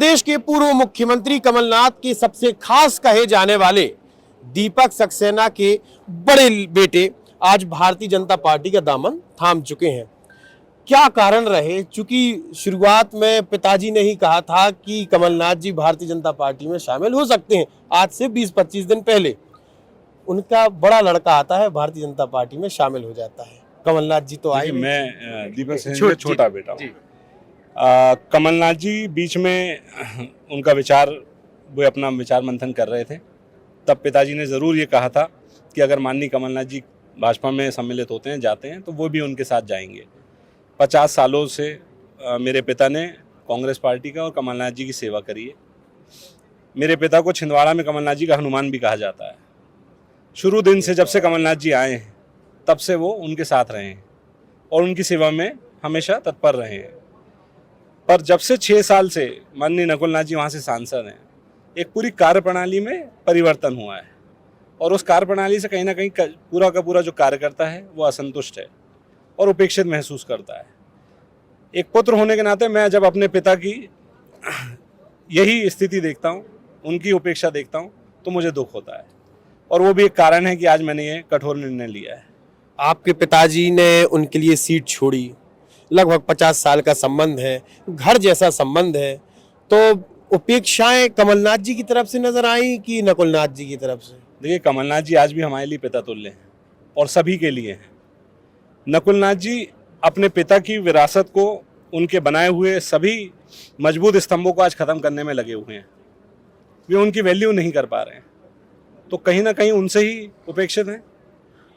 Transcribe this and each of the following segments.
प्रदेश के पूर्व मुख्यमंत्री कमलनाथ के सबसे खास कहे जाने वाले दीपक सक्सेना के बड़े बेटे आज भारतीय जनता पार्टी का दामन थाम चुके हैं। क्या कारण रहे? चूंकि शुरुआत में पिताजी ने ही कहा था कि कमलनाथ जी भारतीय जनता पार्टी में शामिल हो सकते हैं। आज से 20-25 दिन पहले उनका बड़ा लड़का आता है, भारतीय जनता पार्टी में शामिल हो जाता है। कमलनाथ जी तो आए, मैं दीपक सक्सेना छोटा बेटा हूँ। कमलनाथ जी बीच में उनका विचार, वो अपना विचार मंथन कर रहे थे, तब पिताजी ने ज़रूर ये कहा था कि अगर माननीय कमलनाथ जी भाजपा में सम्मिलित होते हैं, जाते हैं, तो वो भी उनके साथ जाएंगे। 50 सालों से मेरे पिता ने कांग्रेस पार्टी का और कमलनाथ जी की सेवा करी है। मेरे पिता को छिंदवाड़ा में कमलनाथ जी का हनुमान भी कहा जाता है। शुरू दिन से, जब से कमलनाथ जी आए हैं, तब से वो उनके साथ रहे हैं और उनकी सेवा में हमेशा तत्पर रहे हैं। पर जब से 6 साल से माननीय नकुलनाथ जी वहाँ से सांसद हैं, एक पूरी कार्यप्रणाली में परिवर्तन हुआ है और उस कार्यप्रणाली से कहीं ना कहीं पूरा का पूरा जो कार्यकर्ता है वो असंतुष्ट है और उपेक्षित महसूस करता है। एक पुत्र होने के नाते मैं जब अपने पिता की यही स्थिति देखता हूँ, उनकी उपेक्षा देखता हूँ, तो मुझे दुख होता है और वो भी एक कारण है कि आज मैंने ये कठोर निर्णय लिया है। आपके पिताजी ने उनके लिए सीट छोड़ी, लगभग 50 साल का संबंध है, घर जैसा संबंध है, तो उपेक्षाएं कमलनाथ जी की तरफ से नजर आई कि नकुलनाथ जी की तरफ से? देखिए, कमलनाथ जी आज भी हमारे लिए पिता तुल्य हैं और सभी के लिए हैं। नकुलनाथ जी अपने पिता की विरासत को, उनके बनाए हुए सभी मजबूत स्तंभों को आज खत्म करने में लगे हुए हैं। वे उनकी वैल्यू नहीं कर पा रहे हैं, तो कहीं ना कहीं उनसे ही उपेक्षित हैं।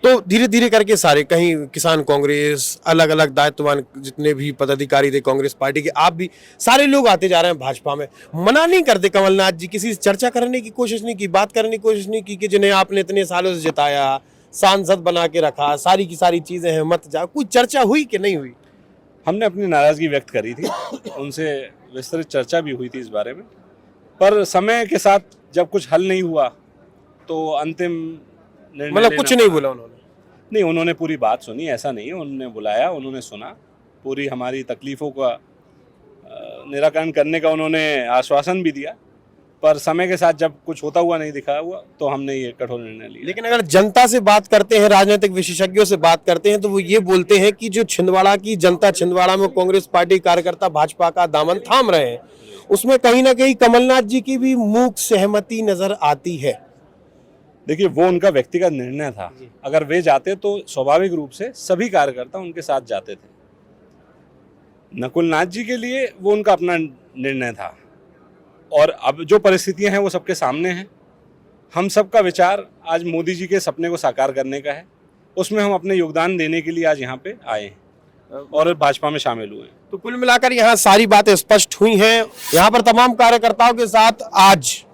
तो धीरे धीरे करके सारे, कहीं किसान कांग्रेस, अलग अलग दायित्ववान जितने भी पदाधिकारी थे कांग्रेस पार्टी के, आप भी, सारे लोग आते जा रहे हैं भाजपा में। मना नहीं करते कमलनाथ जी? किसी से चर्चा करने की कोशिश नहीं की, बात करने की कोशिश नहीं की कि जिन्हें आपने इतने सालों से जिताया, सांसद बना के रखा, सारी की सारी चीजें हैं, मत जाओ? कोई चर्चा हुई कि नहीं हुई? हमने अपनी नाराजगी व्यक्त करी थी, उनसे विस्तृत चर्चा भी हुई थी इस बारे में, पर समय के साथ जब कुछ हल नहीं हुआ तो अंतिम निर्णय, मतलब कुछ नहीं बोला उन्होंने? नहीं, उन्होंने पूरी बात सुनी, ऐसा नहीं है। उन्होंने बुलाया, उन्होंने सुना, पूरी हमारी तकलीफ़ों का निराकरण करने का उन्होंने आश्वासन भी दिया, पर समय के साथ जब कुछ होता हुआ नहीं दिखा हुआ तो हमने ये कठोर निर्णय लिया। लेकिन अगर जनता से बात करते हैं, राजनीतिक विशेषज्ञों से बात करते हैं, तो वो ये बोलते हैं कि जो छिंदवाड़ा की जनता, छिंदवाड़ा में कांग्रेस पार्टी कार्यकर्ता भाजपा का दामन थाम रहे हैं, उसमें कहीं ना कहीं कमलनाथ जी की भी मूक सहमति नजर आती है। देखिए, वो उनका व्यक्तिगत निर्णय था। अगर वे जाते तो स्वाभाविक रूप से सभी कार्यकर्ता उनके साथ जाते थे। नकुलनाथ जी के लिए वो उनका अपना निर्णय था और अब जो परिस्थितियां हैं वो सबके सामने हैं। हम सबका विचार आज मोदी जी के सपने को साकार करने का है, उसमें हम अपने योगदान देने के लिए आज यहाँ पे आए हैं और भाजपा में शामिल हुए हैं। तो कुल मिलाकर यहाँ सारी बातें स्पष्ट हुई हैं। यहाँ पर तमाम कार्यकर्ताओं के साथ आज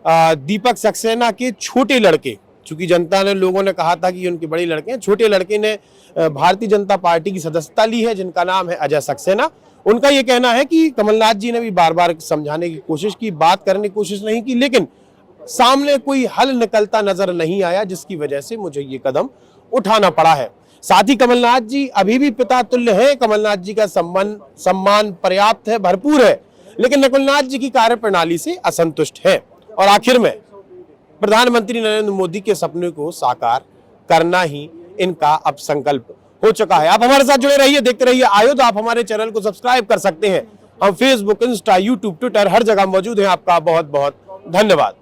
दीपक सक्सेना के छोटे लड़के, चूंकि जनता ने, लोगों ने कहा था कि उनके बड़े लड़के हैं, छोटे लड़के ने भारतीय जनता पार्टी की सदस्यता ली है, जिनका नाम है अजय सक्सेना। उनका ये कहना है कि कमलनाथ जी ने भी बार बार समझाने की कोशिश की, बात करने की कोशिश नहीं की, लेकिन सामने कोई हल निकलता नजर नहीं आया, जिसकी वजह से मुझे ये कदम उठाना पड़ा है। साथ ही कमलनाथ जी अभी भी पिता तुल्य है, कमलनाथ जी का सम्मान पर्याप्त है, भरपूर है, लेकिन नकुलनाथ जी की कार्यप्रणाली से असंतुष्ट है और आखिर में प्रधानमंत्री नरेंद्र मोदी के सपने को साकार करना ही इनका अब संकल्प हो चुका है। आप हमारे साथ जुड़े रहिए, देखते रहिए आयोध। आप हमारे चैनल को सब्सक्राइब कर सकते हैं। हम फेसबुक, इंस्टा, यूट्यूब, ट्विटर, हर जगह मौजूद हैं। आपका बहुत बहुत धन्यवाद।